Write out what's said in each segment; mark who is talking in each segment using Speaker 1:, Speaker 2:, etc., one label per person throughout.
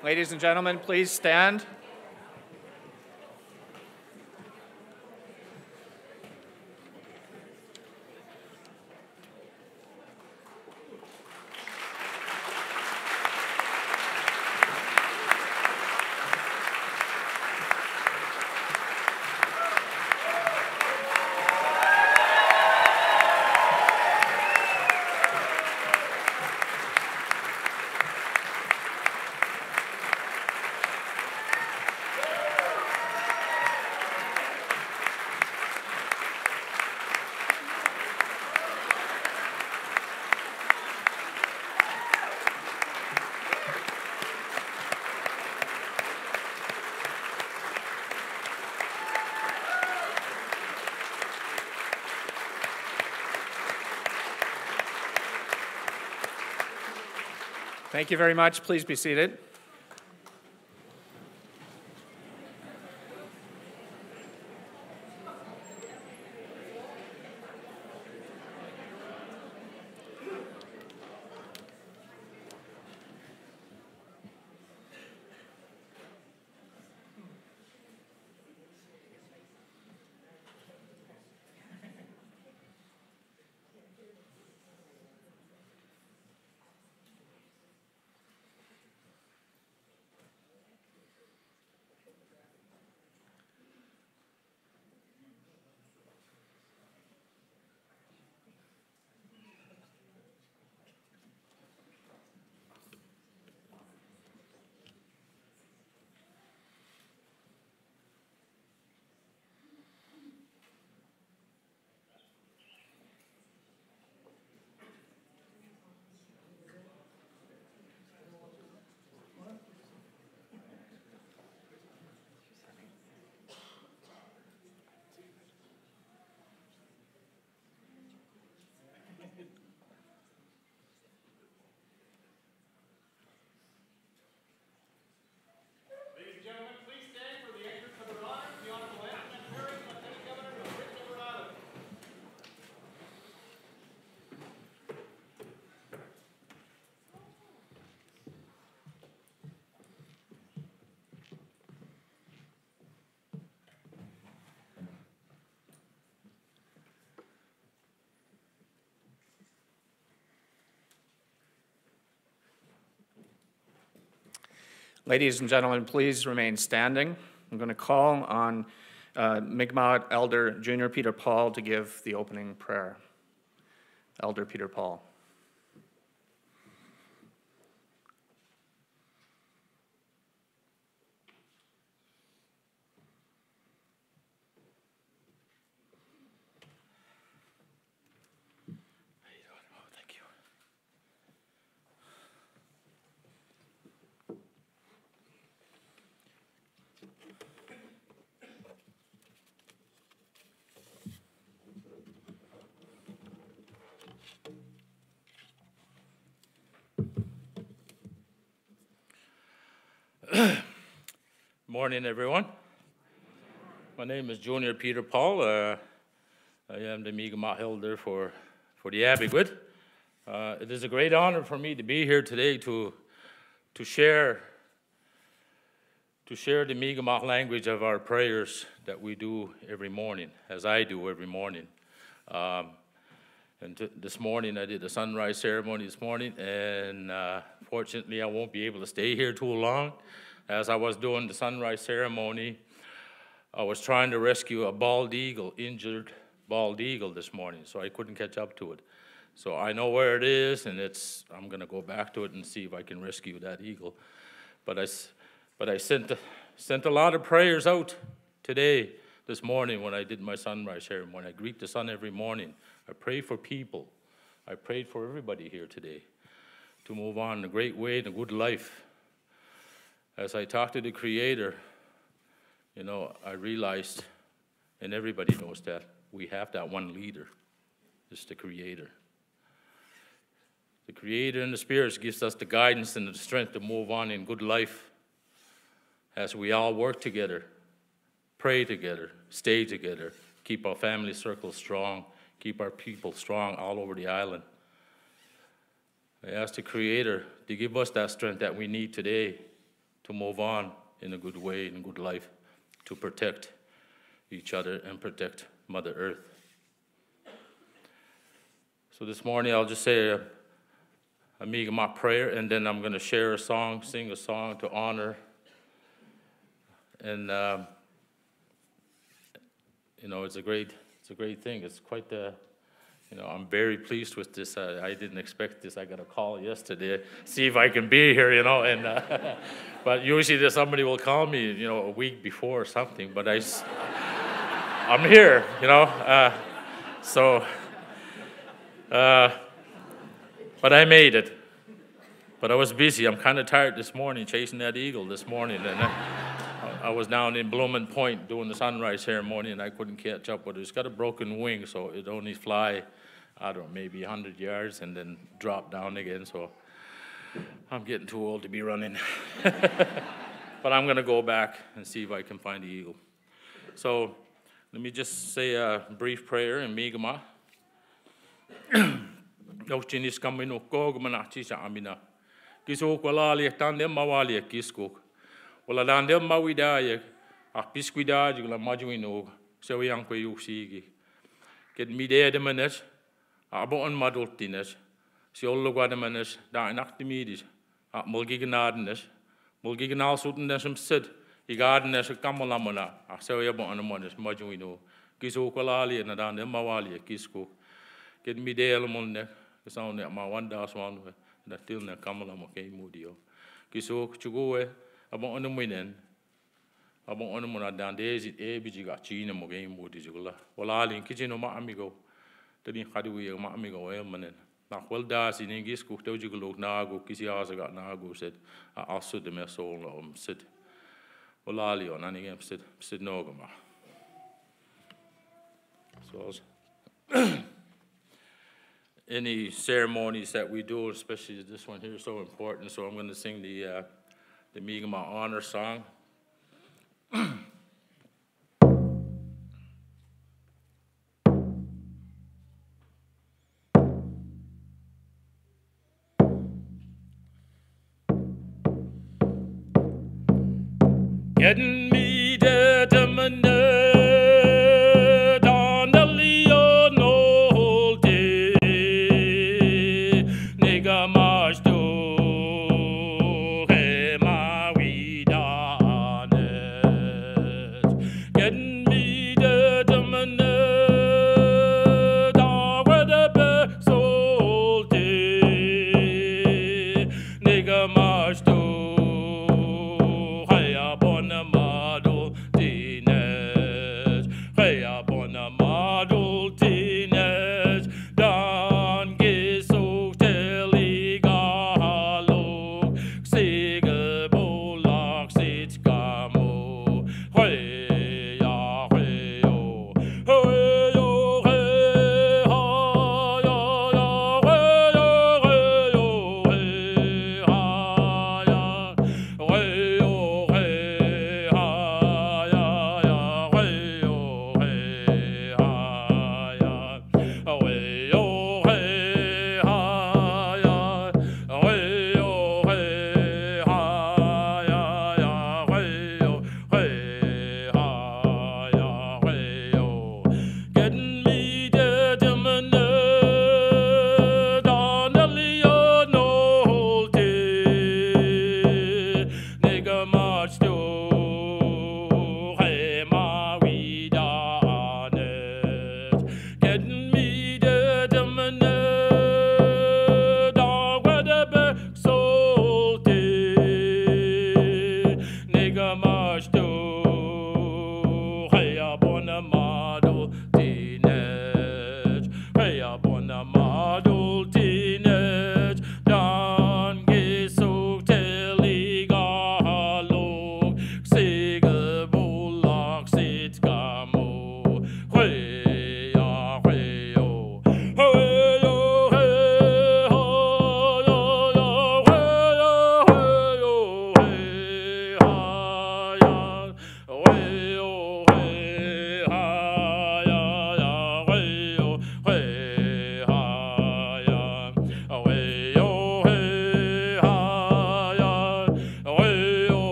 Speaker 1: Ladies and gentlemen, please stand. Thank you very much. Please be seated. Ladies and gentlemen, please remain standing. I'm going to call on Mi'kmaq Elder Junior Peter Paul to give the opening prayer. Elder Peter Paul.
Speaker 2: Morning, everyone. My name is Junior Peter Paul. I am the Mi'kmaq Elder for the Abbeywood. It is a great honor for me to be here today to share the Mi'kmaq language of our prayers that we do every morning, as I do every morning. This morning, I did the sunrise ceremony this morning, and fortunately, I won't be able to stay here too long. As I was doing the sunrise ceremony, I was trying to rescue a bald eagle, injured bald eagle this morning, so I couldn't catch up to it. So I know where it is, and I'm going to go back to it and see if I can rescue that eagle. But I sent a lot of prayers out today, this morning, when I did my sunrise ceremony. I greet the sun every morning. I pray for people. I prayed for everybody here today to move on in a great way, in a good life. As I talked to the Creator, I realized, and everybody knows that, we have that one leader. It's the Creator. The Creator and the Spirit gives us the guidance and the strength to move on in good life as we all work together, pray together, stay together, keep our family circle strong, keep our people strong all over the island. I ask the Creator to give us that strength that we need today to move on in a good way, in a good life, to protect each other and protect Mother Earth. So this morning I'll just say a Mi'kmaq prayer, and then I'm going to share a song, sing a song to honor. And it's a great thing. It's quite the, I'm very pleased with this. I didn't expect this. I got a call yesterday, see if I can be here, and but usually somebody will call me, a week before or something. But I'm here, but I made it. But I was busy. I'm kind of tired this morning, chasing that eagle this morning. And I was down in Blooming Point doing the sunrise ceremony, and I couldn't catch up with it. It's got a broken wing, so it only fly, I don't know, maybe 100 yards and then drop down again. So I'm getting too old to be running. But I'm going to go back and see if I can find the eagle. So let me just say a brief prayer in Mi'kmaq. Nochinis kamino kogmanati sa amina. Kisok walali tandem mawali kiskok. Wala tandem mawidaya a pisquidade la majuino so yang ko yuksigi. Get me there the minute a bon madultines. Si ollo guadamanes da inactimidis a mulgignadnes. Mulgignal sutennesum sid. I gardenes a kamalamana a so ya bon amones majuino. Kisok walali and tandem mawali kiskok. Get me there monne. Sound that my 1,000 that till na kamala mo kay mudio. Kiso chugoe abong ano mo inen. Abong ano mo na dandezi bijiga china mo kay mudi jugula. Wala alin kitchen ma amigo. Tani kadiwi ma amigo manen. Na kwelda siningis ku to jugulo nago kisi asaga nago said also the mesol no sit. Wala ali on ani gam sit nogama. So any ceremonies that we do, especially this one here, is so important. So I'm going to sing the Mi'kmaq honor song. Getting me the manure.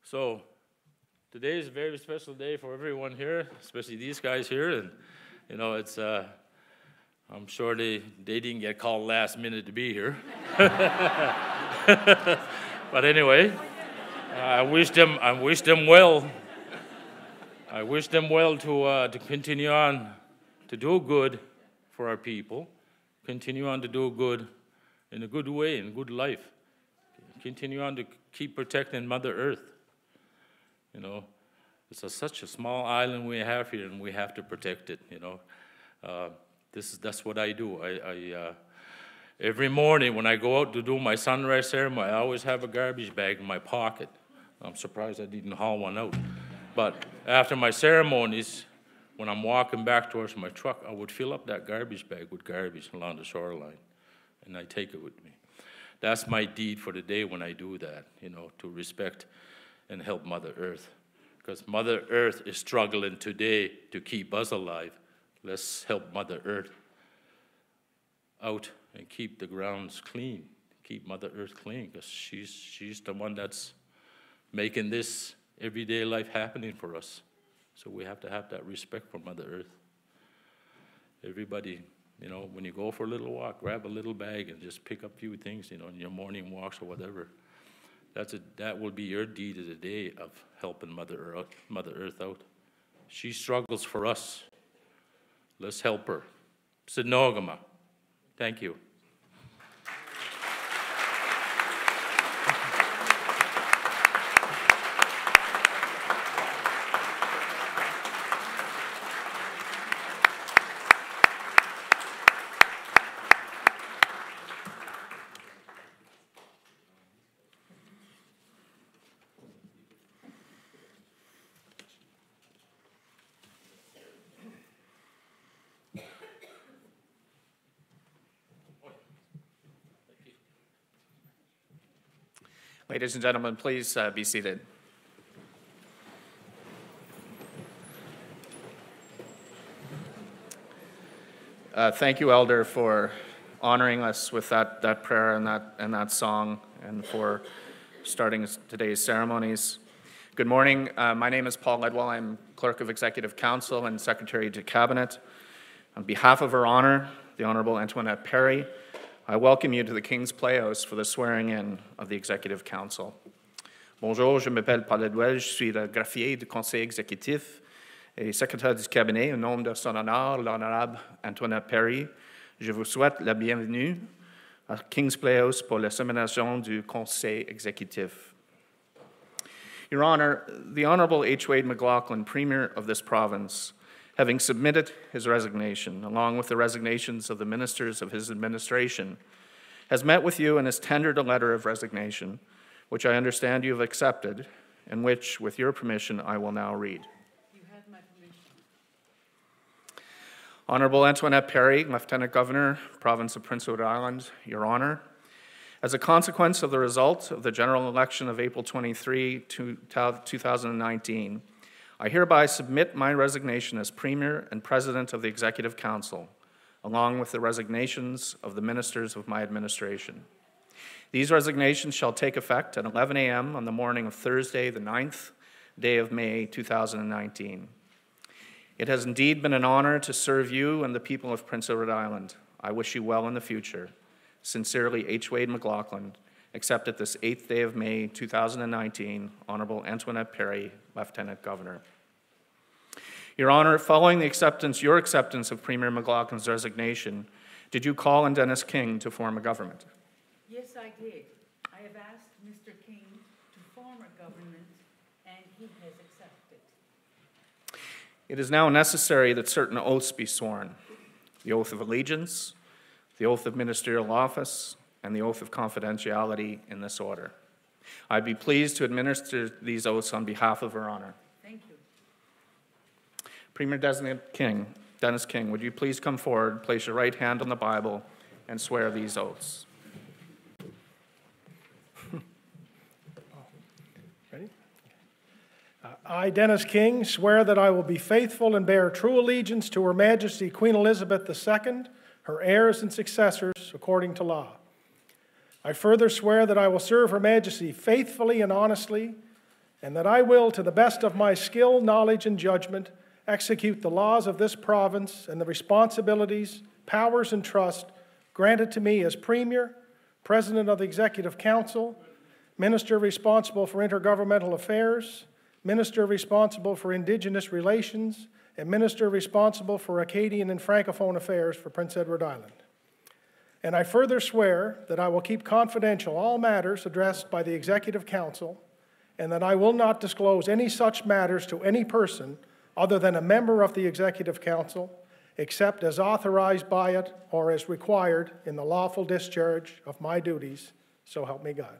Speaker 2: So today is a very special day for everyone here, especially these guys here. And, you know, it's, I'm sure they didn't get called last minute to be here. But anyway, I wish them well. I wish them well to continue on to do good for our people, continue on to do good in a good way, in good life, continue on to keep protecting Mother Earth. You know, it's such a small island we have here, and we have to protect it. You know, that's what I do. I every morning when I go out to do my sunrise ceremony, I always have a garbage bag in my pocket. I'm surprised I didn't haul one out. But after my ceremonies, when I'm walking back towards my truck, I would fill up that garbage bag with garbage along the shoreline, and I take it with me. That's my deed for the day when I do that, you know, to respect and help Mother Earth. Because Mother Earth is struggling today to keep us alive. Let's help Mother Earth out and keep the grounds clean, keep Mother Earth clean, because she's the one that's making this everyday life happening for us. So we have to have that respect for Mother Earth. Everybody, you know, when you go for a little walk, grab a little bag and just pick up a few things, you know, in your morning walks or whatever. That will be your deed of the day of helping Mother Earth out. She struggles for us. Let's help her. Sinogama. Thank you.
Speaker 1: Ladies and gentlemen, please be seated. Thank you, Elder, for honoring us with that prayer and that song, and for starting today's ceremonies. Good morning. My name is Paul Ledwell. I'm Clerk of Executive Council and Secretary to Cabinet. On behalf of Her Honour, the Honourable Antoinette Perry, I welcome you to the King's Playhouse for the swearing-in of the Executive Council. Bonjour, je m'appelle Paul Ledwell, je suis le greffier du Conseil exécutif et secrétaire du cabinet au nom de son honneur, l'Honorable Antoinette Perry. Je vous souhaite la bienvenue à King's Playhouse pour la sommation du Conseil exécutif. Your Honour, the Honourable H. Wade McLaughlin, Premier of this province, having submitted his resignation, along with the resignations of the ministers of his administration, has met with you and has tendered a letter of resignation, which I understand you have accepted, and which, with your permission, I will now read.
Speaker 3: You have my permission.
Speaker 1: Honourable Antoinette Perry, Lieutenant Governor, Province of Prince Edward Island, Your Honour, as a consequence of the result of the general election of April 23, 2019, I hereby submit my resignation as Premier and President of the Executive Council, along with the resignations of the ministers of my administration. These resignations shall take effect at 11 a.m. on the morning of Thursday, the 9th day of May, 2019. It has indeed been an honor to serve you and the people of Prince Edward Island. I wish you well in the future. Sincerely, H. Wade McLaughlin, accepted this 8th day of May, 2019, Honourable Antoinette Perry, Lieutenant Governor. Your Honour, following your acceptance of Premier McLaughlin's resignation, did you call on Dennis King to form a government?
Speaker 3: Yes, I did. I have asked Mr. King to form a government, and he has accepted.
Speaker 1: It is now necessary that certain oaths be sworn: the oath of allegiance, the oath of ministerial office, and the oath of confidentiality in this order. I'd be pleased to administer these oaths on behalf of Her Honour.
Speaker 3: Thank you.
Speaker 1: Premier Designate King, Dennis King, would you please come forward, place your right hand on the Bible, and swear these oaths?
Speaker 4: Ready? I, Dennis King, swear that I will be faithful and bear true allegiance to Her Majesty Queen Elizabeth II, her heirs and successors, according to law. I further swear that I will serve Her Majesty faithfully and honestly, and that I will, to the best of my skill, knowledge, and judgment, execute the laws of this province and the responsibilities, powers, and trust granted to me as Premier, President of the Executive Council, Minister responsible for Intergovernmental Affairs, Minister responsible for Indigenous Relations, and Minister responsible for Acadian and Francophone Affairs for Prince Edward Island. And I further swear that I will keep confidential all matters addressed by the Executive Council, and that I will not disclose any such matters to any person other than a member of the Executive Council, except as authorized by it or as required in the lawful discharge of my duties, so help me God.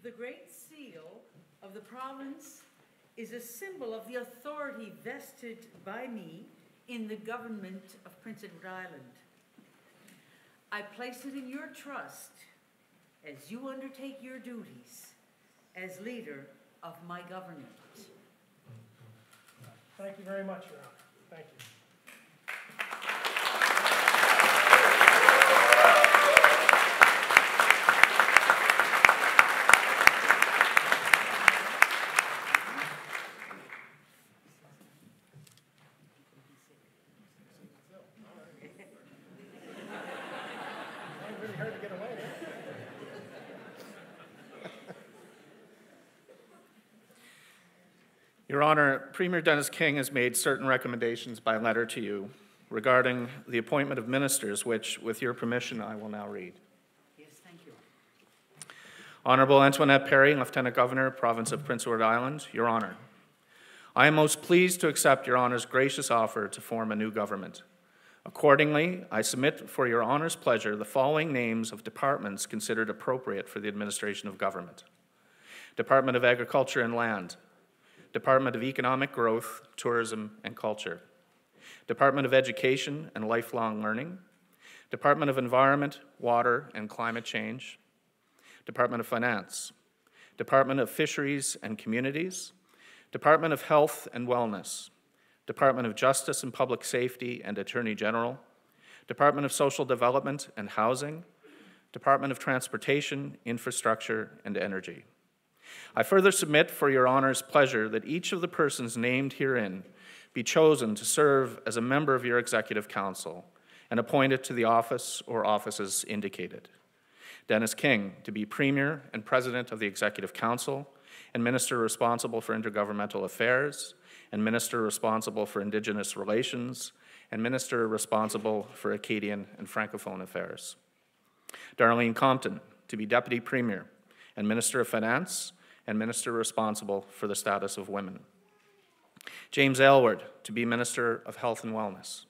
Speaker 3: The Great Seal of the province is a symbol of the authority vested by me in the government of Prince Edward Island. I place it in your trust as you undertake your duties as leader of my government.
Speaker 4: Thank you very much, Your Honor. Thank you.
Speaker 1: Your Honor, Premier Dennis King has made certain recommendations by letter to you regarding the appointment of ministers, which, with your permission, I will now read.
Speaker 3: Yes, thank you.
Speaker 1: Honourable Antoinette Perry, Lieutenant Governor, Province of Prince Edward Island, Your Honour. I am most pleased to accept Your Honour's gracious offer to form a new government. Accordingly, I submit for Your Honour's pleasure the following names of departments considered appropriate for the administration of government. Department of Agriculture and Land, Department of Economic Growth, Tourism and Culture, Department of Education and Lifelong Learning, Department of Environment, Water and Climate Change, Department of Finance, Department of Fisheries and Communities, Department of Health and Wellness, Department of Justice and Public Safety and Attorney General, Department of Social Development and Housing, Department of Transportation, Infrastructure and Energy. I further submit for Your Honour's pleasure that each of the persons named herein be chosen to serve as a member of your Executive Council and appointed to the office or offices indicated. Dennis King to be Premier and President of the Executive Council and Minister responsible for Intergovernmental Affairs and Minister responsible for Indigenous Relations and Minister responsible for Acadian and Francophone Affairs. Darlene Compton to be Deputy Premier and Minister of Finance and Minister responsible for the status of women. James Aylward to be Minister of Health and Wellness.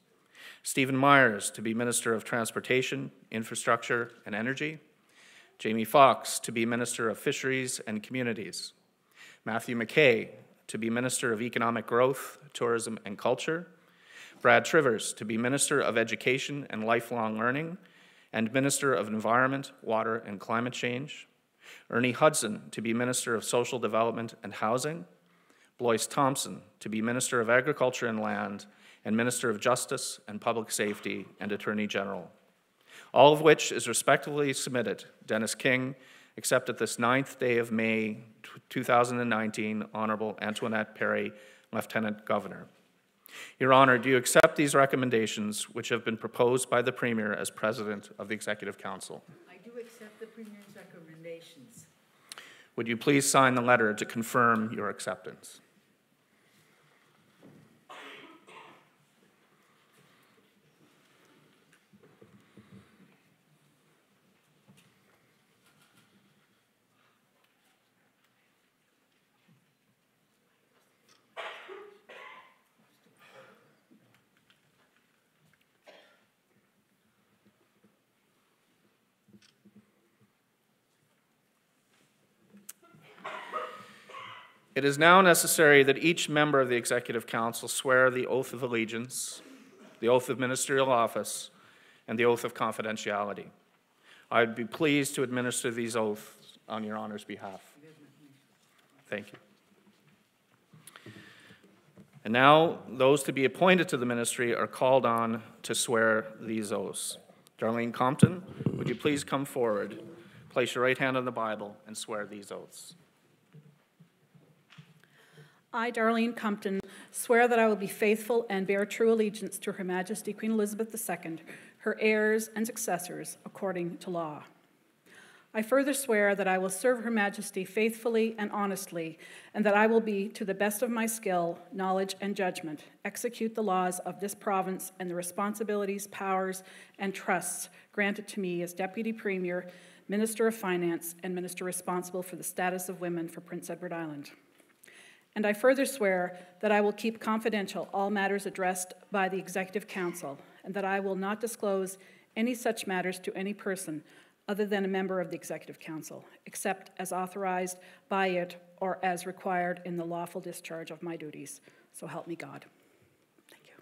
Speaker 1: Stephen Myers to be Minister of Transportation, Infrastructure and Energy. Jamie Fox to be Minister of Fisheries and Communities. Matthew McKay to be Minister of Economic Growth, Tourism and Culture. Brad Trivers to be Minister of Education and Lifelong Learning and Minister of Environment, Water and Climate Change. Ernie Hudson to be Minister of Social Development and Housing, Bloyce Thompson to be Minister of Agriculture and Land, and Minister of Justice and Public Safety and Attorney General. All of which is respectively submitted. Dennis King, accepted this 9th day of May 2019, Honourable Antoinette Perry, Lieutenant Governor. Your Honour, do you accept these recommendations which have been proposed by the Premier as President of the Executive Council?
Speaker 3: I do accept the Premier's recommendations.
Speaker 1: Would you please sign the letter to confirm your acceptance? It is now necessary that each member of the Executive Council swear the oath of allegiance, the oath of ministerial office, and the oath of confidentiality. I would be pleased to administer these oaths on your Honour's behalf. Thank you. And now, those to be appointed to the ministry are called on to swear these oaths. Darlene Compton, would you please come forward, place your right hand on the Bible, and swear these oaths?
Speaker 5: I, Darlene Compton, swear that I will be faithful and bear true allegiance to Her Majesty Queen Elizabeth II, her heirs and successors, according to law. I further swear that I will serve Her Majesty faithfully and honestly, and that I will be, to the best of my skill, knowledge, and judgment, execute the laws of this province and the responsibilities, powers, and trusts granted to me as Deputy Premier, Minister of Finance, and Minister responsible for the status of women for Prince Edward Island. And I further swear that I will keep confidential all matters addressed by the Executive Council, and that I will not disclose any such matters to any person other than a member of the Executive Council, except as authorized by it or as required in the lawful discharge of my duties. So help me God. Thank you.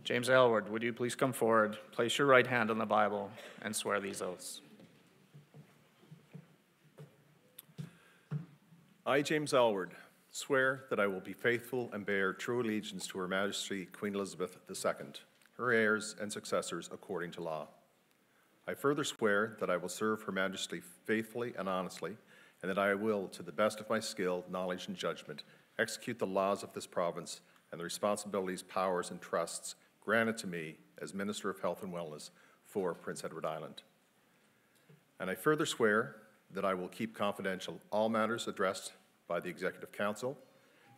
Speaker 1: James Aylward, would you please come forward, place your right hand on the Bible, and swear these oaths?
Speaker 6: I, James Aylward, swear that I will be faithful and bear true allegiance to Her Majesty Queen Elizabeth II, her heirs and successors according to law. I further swear that I will serve Her Majesty faithfully and honestly, and that I will, to the best of my skill, knowledge, and judgment, execute the laws of this province and the responsibilities, powers, and trusts granted to me as Minister of Health and Wellness for Prince Edward Island. And I further swear that I will keep confidential all matters addressed by the Executive Council,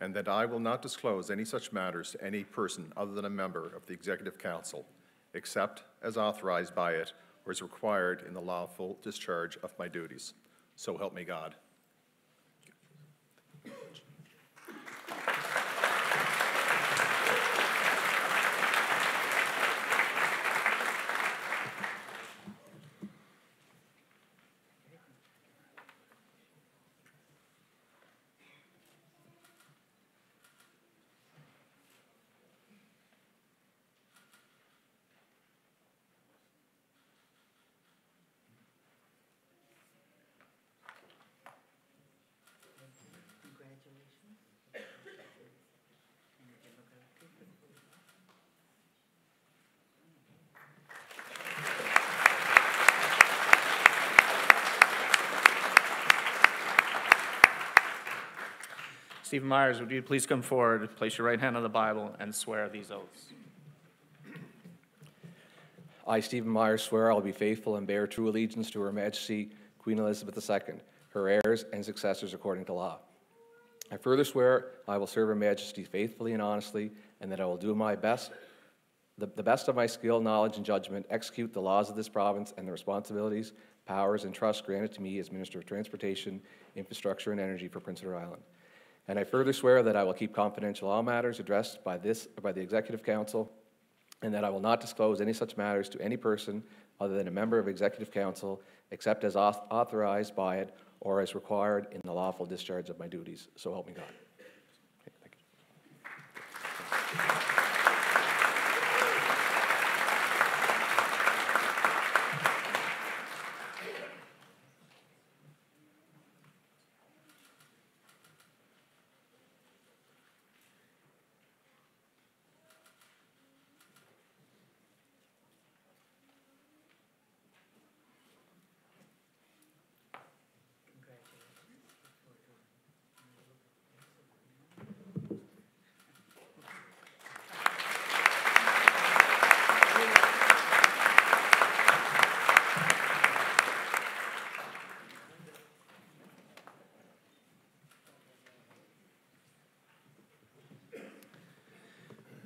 Speaker 6: and that I will not disclose any such matters to any person other than a member of the Executive Council, except as authorized by it or as required in the lawful discharge of my duties. So help me God.
Speaker 1: Stephen Myers, would you please come forward, place your right hand on the Bible, and swear these oaths?
Speaker 7: I, Stephen Myers, swear I will be faithful and bear true allegiance to Her Majesty Queen Elizabeth II, her heirs and successors according to law. I further swear I will serve Her Majesty faithfully and honestly, and that I will do my best, the best of my skill, knowledge, and judgment, execute the laws of this province and the responsibilities, powers, and trusts granted to me as Minister of Transportation, Infrastructure, and Energy for Prince Edward Island. And I further swear that I will keep confidential all matters addressed by the Executive Council, and that I will not disclose any such matters to any person other than a member of Executive Council, except as authorized by it or as required in the lawful discharge of my duties. So help me God. Okay, thank you.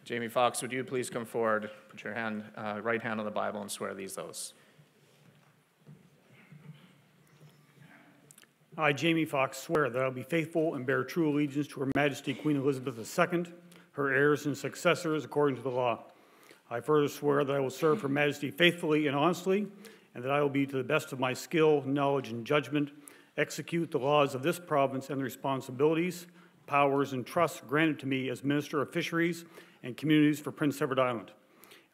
Speaker 1: Jamie Fox, would you please come forward, put your right hand on the Bible and swear these oaths?
Speaker 8: I, Jamie Fox, swear that I will be faithful and bear true allegiance to Her Majesty Queen Elizabeth II, her heirs and successors according to the law. I further swear that I will serve Her Majesty faithfully and honestly, and that I will be, to the best of my skill, knowledge, and judgment, execute the laws of this province and the responsibilities, powers, and trusts granted to me as Minister of Fisheries and Communities for Prince Edward Island.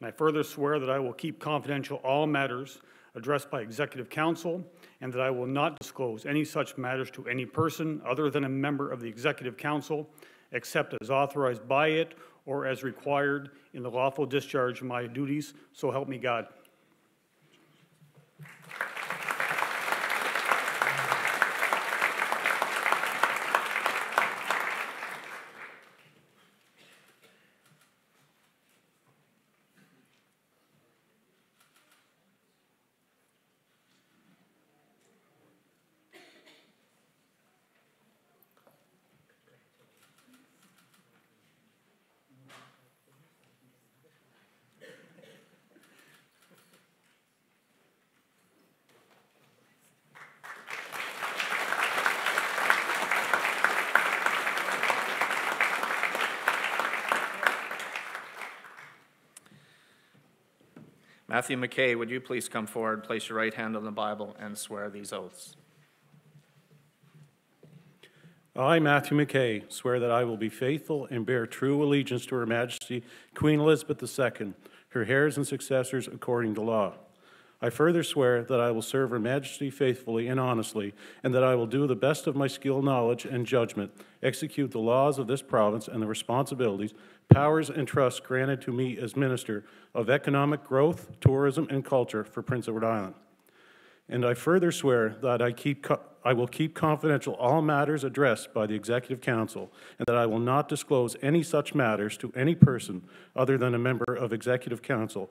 Speaker 8: And I further swear that I will keep confidential all matters addressed by Executive Council, and that I will not disclose any such matters to any person other than a member of the Executive Council, except as authorized by it or as required in the lawful discharge of my duties, so help me God.
Speaker 1: Matthew McKay, would you please come forward, place your right hand on the Bible, and swear these oaths?
Speaker 9: I, Matthew McKay, swear that I will be faithful and bear true allegiance to Her Majesty Queen Elizabeth II, her heirs and successors according to law. I further swear that I will serve Her Majesty faithfully and honestly, and that I will do the best of my skill, knowledge, and judgment, execute the laws of this province and the responsibilities, powers, and trusts granted to me as Minister of Economic Growth, Tourism, and Culture for Prince Edward Island. And I further swear that I will keep confidential all matters addressed by the Executive Council, and that I will not disclose any such matters to any person other than a member of Executive Council,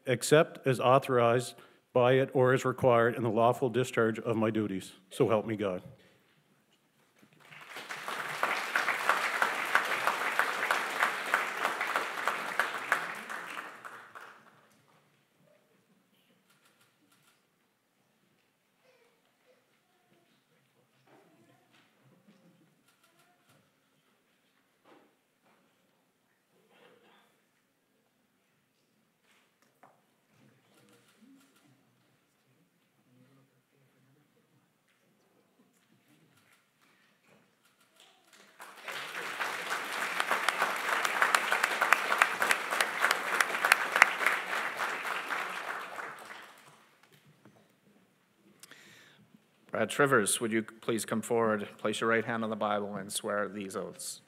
Speaker 9: except as authorized by it or as required in the lawful discharge of my duties. So help me God.
Speaker 1: Brad Trivers, would you please come forward, place your right hand on the Bible, and swear these oaths?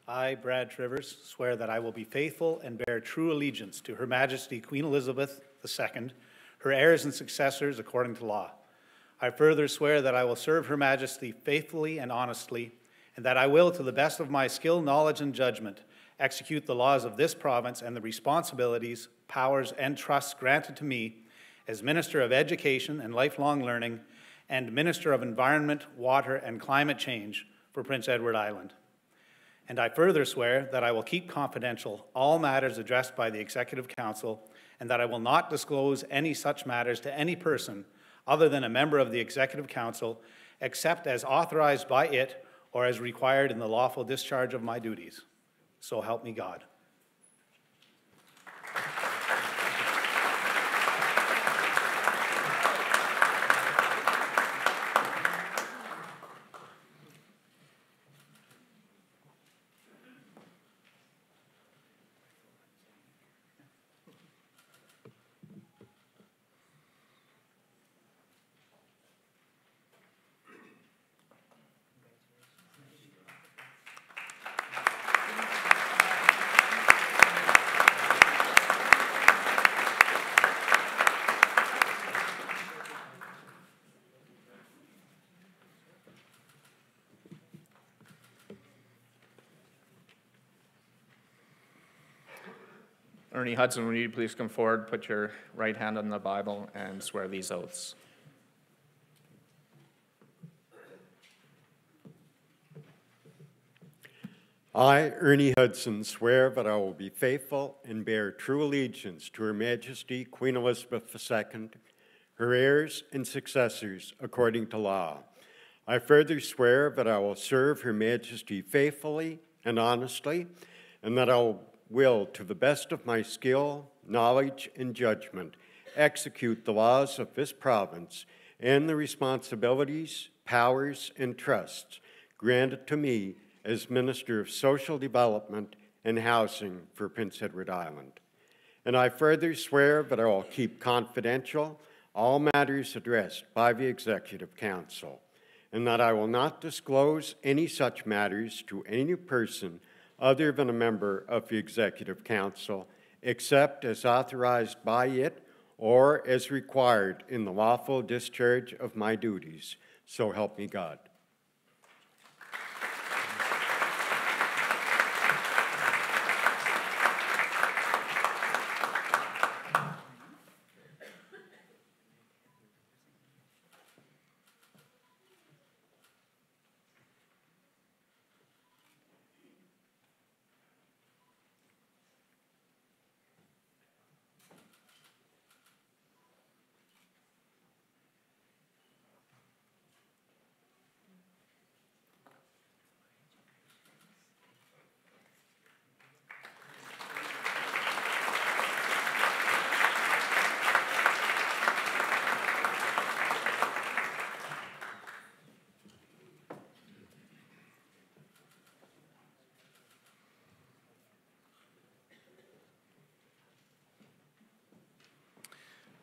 Speaker 10: I, Brad Trivers, swear that I will be faithful and bear true allegiance to Her Majesty Queen Elizabeth II, her heirs and successors according to law. I further swear that I will serve Her Majesty faithfully and honestly, and that I will, to the best of my skill, knowledge, and judgment, execute the laws of this province and the responsibilities, powers, and trusts granted to me as Minister of Education and Lifelong Learning and Minister of Environment, Water, and Climate Change for Prince Edward Island. And I further swear that I will keep confidential all matters addressed by the Executive Council, and that I will not disclose any such matters to any person other than a member of the Executive Council, except as authorized by it or as required in the lawful discharge of my duties. So help me God.
Speaker 1: Ernie Hudson, will you please come forward, put your right hand on the Bible, and swear these oaths?
Speaker 11: I, Ernie Hudson, swear that I will be faithful and bear true allegiance to Her Majesty Queen Elizabeth II, her heirs and successors, according to law. I further swear that I will serve Her Majesty faithfully and honestly, and that I will, to the best of my skill, knowledge, and judgment, execute the laws of this province and the responsibilities, powers, and trusts granted to me as Minister of Social Development and Housing for Prince Edward Island. And I further swear that I will keep confidential all matters addressed by the Executive Council, and that I will not disclose any such matters to any person other than a member of the Executive Council, except as authorized by it or as required in the lawful discharge of my duties. So help me God.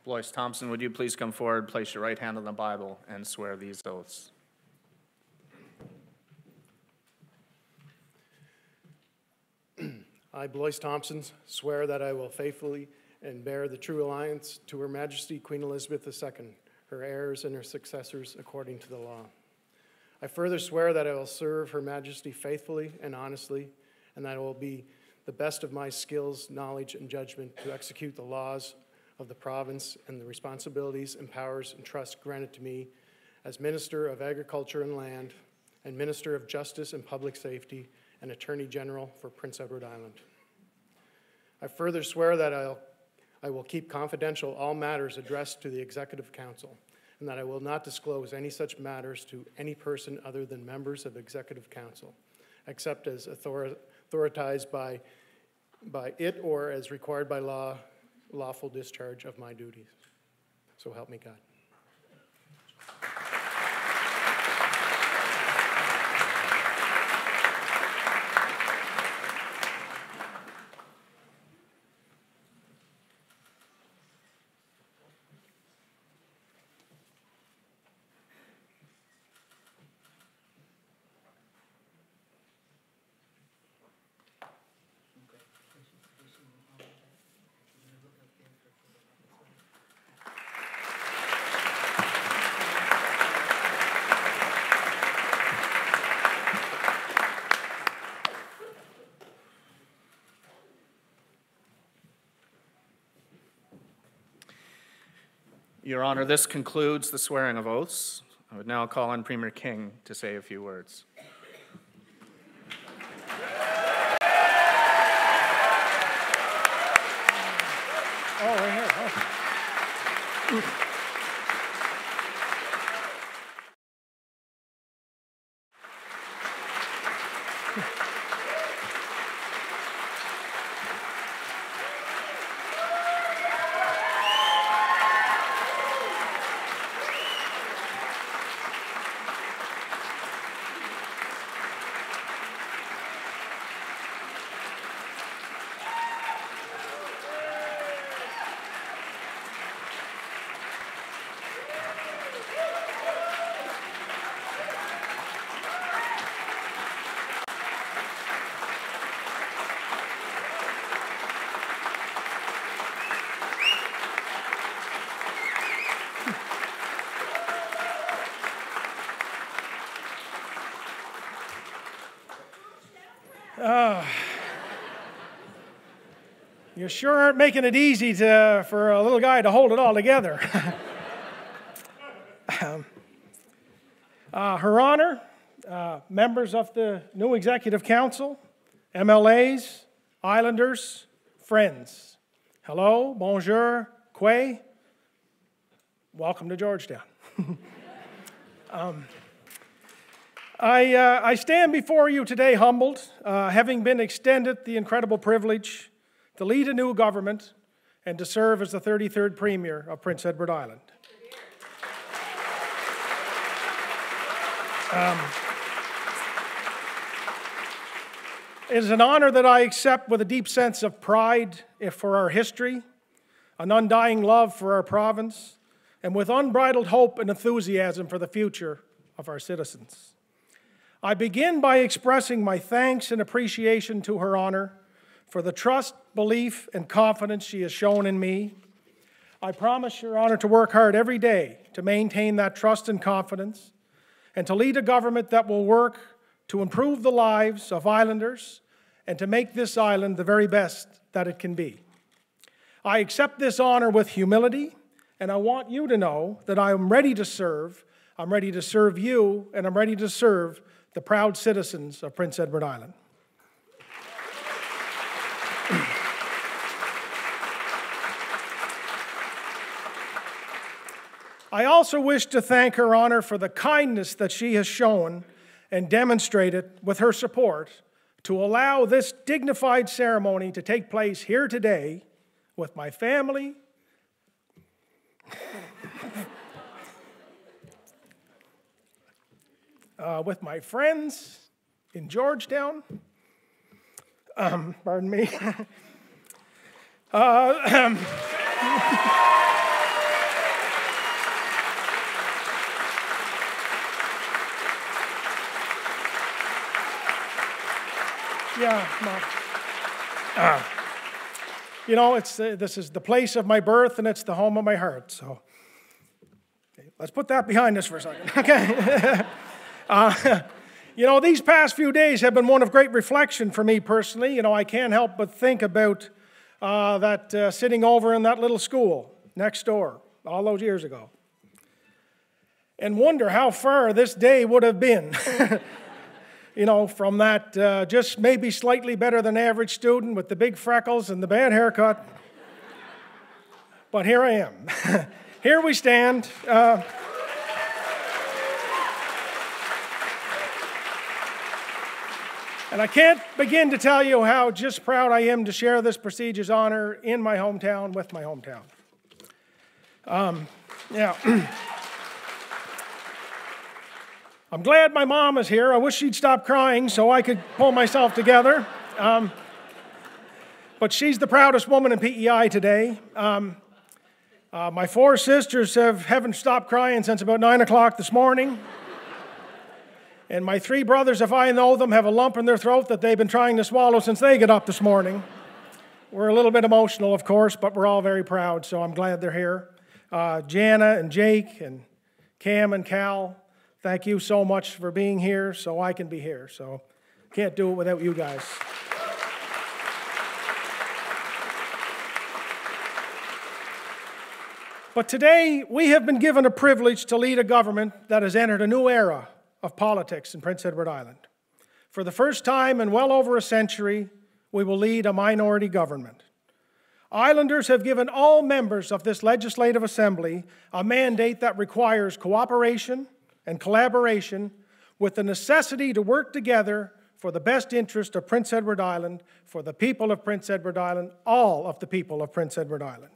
Speaker 1: Bloyce Thompson, would you please come forward, place your right hand on the Bible, and swear these oaths?
Speaker 4: I, Bloyce Thompson, swear that I will faithfully and bear the true alliance to Her Majesty Queen Elizabeth II, her heirs and her successors according to the law. I further swear that I will serve Her Majesty faithfully and honestly, and that I will be the best of my skills, knowledge, and judgment to execute the laws of the province and the responsibilities and powers and trusts granted to me as Minister of Agriculture and Land and Minister of Justice and Public Safety and Attorney General for Prince Edward Island. I further swear that I will keep confidential all matters addressed to the Executive Council, and that I will not disclose any such matters to any person other than members of the Executive Council, except as authorized by it or as required by law, lawful discharge of my duties. So help me God.
Speaker 1: Your Honor, this concludes the swearing of oaths. I would now call on Premier King to say a few words.
Speaker 4: Oh, right here. Oh. You sure aren't making it easy for a little guy to hold it all together. Her Honor, members of the new Executive Council, MLAs, Islanders, friends. Hello, bonjour, quoi? Welcome to Georgetown. I stand before you today humbled, having been extended the incredible privilege to lead a new government and to serve as the 33rd Premier of Prince Edward Island. It is an honor that I accept with a deep sense of pride for our history, an undying love for our province, and with unbridled hope and enthusiasm for the future of our citizens. I begin by expressing my thanks and appreciation to Her Honor for the trust, belief, and confidence she has shown in me. I promise, Your Honor, to work hard every day to maintain that trust and confidence and to lead a government that will work to improve the lives of Islanders and to make this island the very best that it can be. I accept this honor with humility, and I want you to know that I am ready to serve. I'm ready to serve you, and I'm ready to serve the proud citizens of Prince Edward Island. I also wish to thank Her Honor for the kindness that she has shown and demonstrated with her support to allow this dignified ceremony to take place here today with my family, with my friends in Georgetown, pardon me, you know, this is the place of my birth and it's the home of my heart. So let's put that behind us for a second. Okay. You know, these past few days have been one of great reflection for me personally. You know, I can't help but think about that sitting over in that little school next door all those years ago and wonder how far this day would have been. You know, from that just maybe slightly better than average student with the big freckles and the bad haircut. But here I am. Here we stand. And I can't begin to tell you how just proud I am to share this prestigious honor in my hometown with my hometown. I'm glad my mom is here. I wish she'd stop crying so I could pull myself together. But she's the proudest woman in PEI today. My four sisters haven't stopped crying since about 9 o'clock this morning. And my three brothers, if I know them, have a lump in their throat that they've been trying to swallow since they got up this morning. We're a little bit emotional, of course, but we're all very proud, so I'm glad they're here. Jana and Jake and Cam and Cal, thank you so much for being here so I can be here. So can't do it without you guys. But today, we have been given a privilege to lead a government that has entered a new era of politics in Prince Edward Island. For the first time in well over a century, we will lead a minority government. Islanders have given all members of this legislative assembly a mandate that requires cooperation and collaboration with the necessity to work together for the best interest of Prince Edward Island, for the people of Prince Edward Island, all of the people of Prince Edward Island.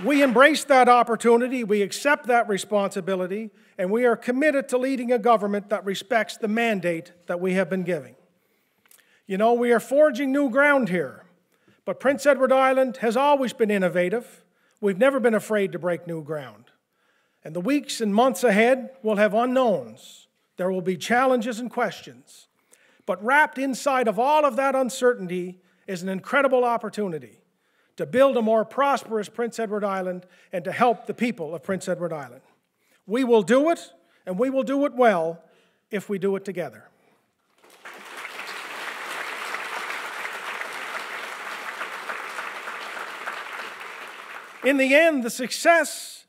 Speaker 4: We embrace that opportunity, we accept that responsibility, and we are committed to leading a government that respects the mandate that we have been giving. You know, we are forging new ground here, but Prince Edward Island has always been innovative. We've never been afraid to break new ground. And the weeks and months ahead will have unknowns. There will be challenges and questions. But wrapped inside of all of that uncertainty is an incredible opportunity to build a more prosperous Prince Edward Island and to help the people of Prince Edward Island. We will do it, and we will do it well if we do it together. In the end, the success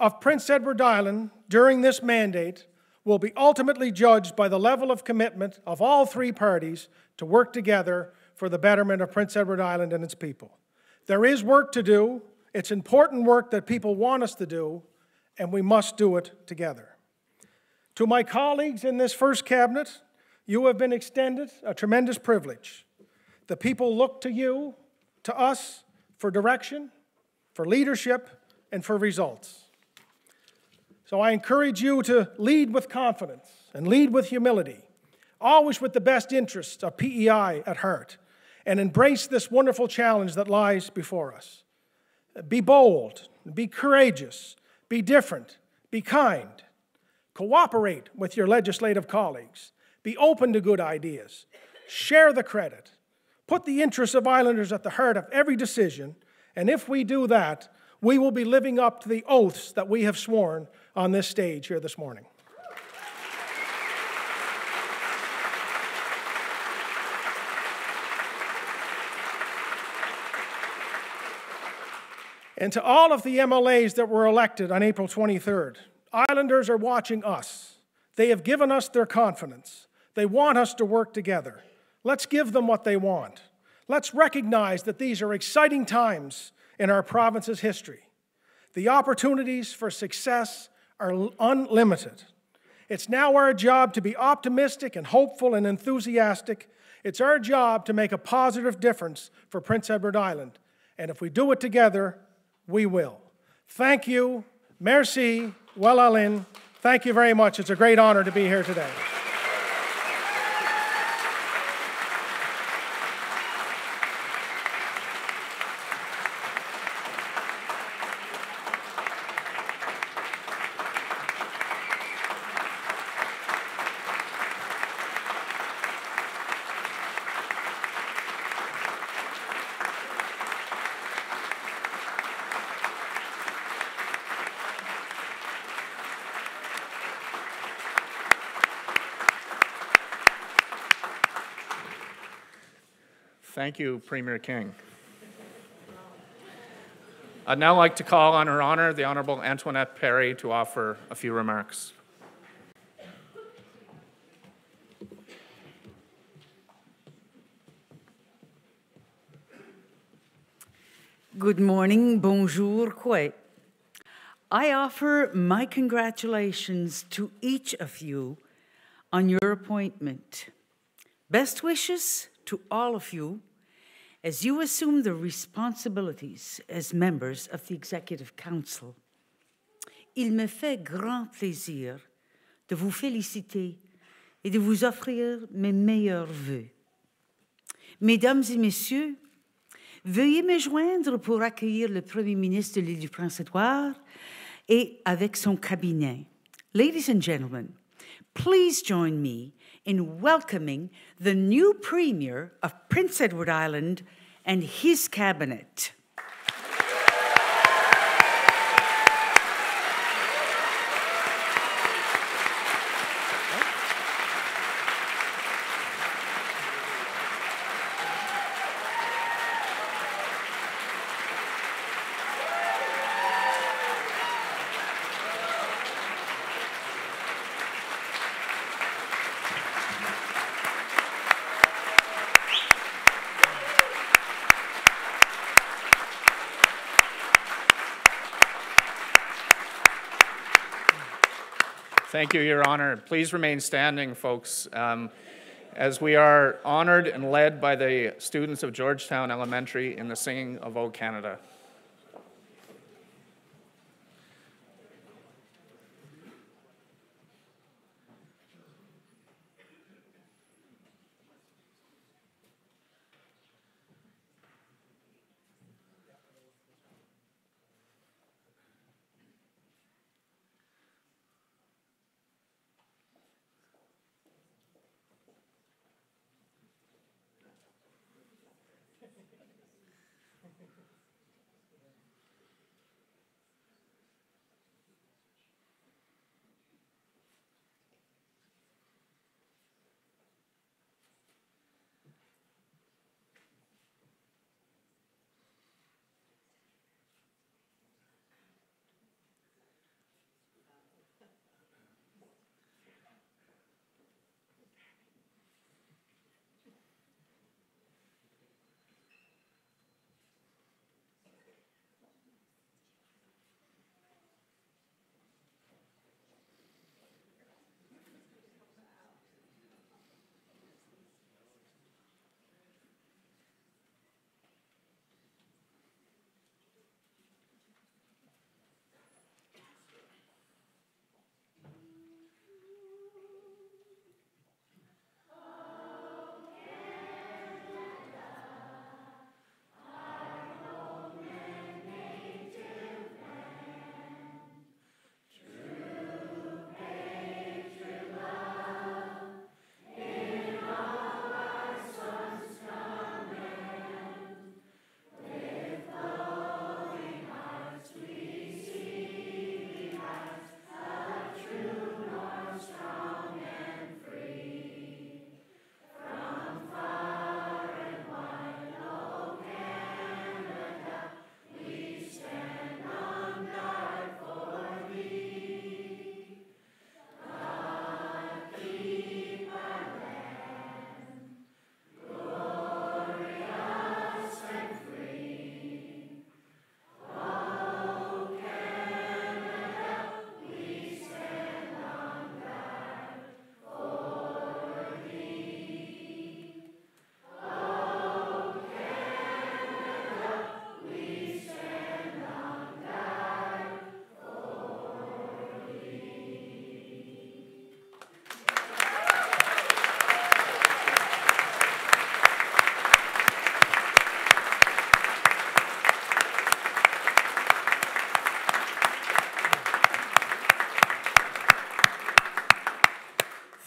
Speaker 4: of Prince Edward Island during this mandate will be ultimately judged by the level of commitment of all three parties to work together for the betterment of Prince Edward Island and its people. There is work to do. It's important work that people want us to do, and we must do it together. To my colleagues in this first cabinet, you have been extended a tremendous privilege. The people look to you, to us, for direction, for leadership, and for results. So I encourage you to lead with confidence and lead with humility, always with the best interests of PEI at heart, and embrace this wonderful challenge that lies before us. Be bold, be courageous, be different, be kind. Cooperate with your legislative colleagues. Be open to good ideas. Share the credit. Put the interests of Islanders at the heart of every decision, and if we do that, we will be living up to the oaths that we have sworn on this stage here this morning. And to all of the MLAs that were elected on April 23rd, Islanders are watching us. They have given us their confidence. They want us to work together. Let's give them what they want. Let's recognize that these are exciting times in our province's history. The opportunities for success are unlimited. It's now our job to be optimistic and hopeful and enthusiastic. It's our job to make a positive difference for Prince Edward Island. And if we do it together, we will. Thank you. Merci. Well, Alain. Thank you very much. It's a great honor to be here today.
Speaker 1: Thank you, Premier King. I'd now like to call on Her Honour, the Honourable Antoinette Perry, to offer a few remarks.
Speaker 3: Good morning, bonjour, quoi. I offer my congratulations to each of you on your appointment. Best wishes to all of you as you assume the responsibilities as members of the Executive Council. Il me fait grand plaisir de vous féliciter et de vous offrir mes meilleurs vœux. Mesdames et messieurs, veuillez me joindre pour accueillir le Premier ministre de l'île du Prince-Édouard et avec son cabinet. Ladies and gentlemen, please join me in welcoming the new Premier of Prince Edward Island and his cabinet.
Speaker 1: Thank you, Your Honour. Please remain standing, folks, as we are honoured and led by the students of Georgetown Elementary in the singing of O Canada.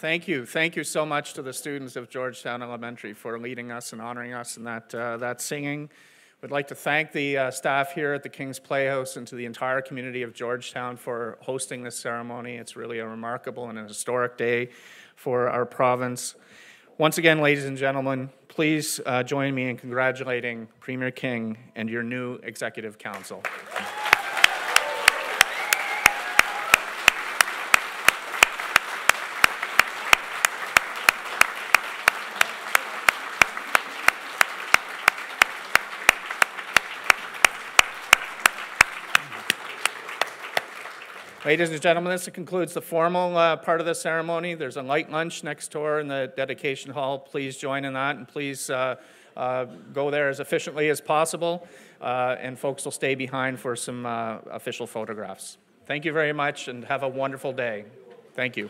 Speaker 1: Thank you. Thank you so much to the students of Georgetown Elementary for leading us and honoring us in that singing. We'd like to thank the staff here at the King's Playhouse and to the entire community of Georgetown for hosting this ceremony. It's really a remarkable and a historic day for our province. Once again, ladies and gentlemen, please join me in congratulating Premier King and your new Executive Council. Ladies and gentlemen, this concludes the formal part of the ceremony. There's a light lunch next door in the dedication hall. Please join in that, and please go there as efficiently as possible. And folks will stay behind for some official photographs. Thank you very much, and have a wonderful day. Thank you.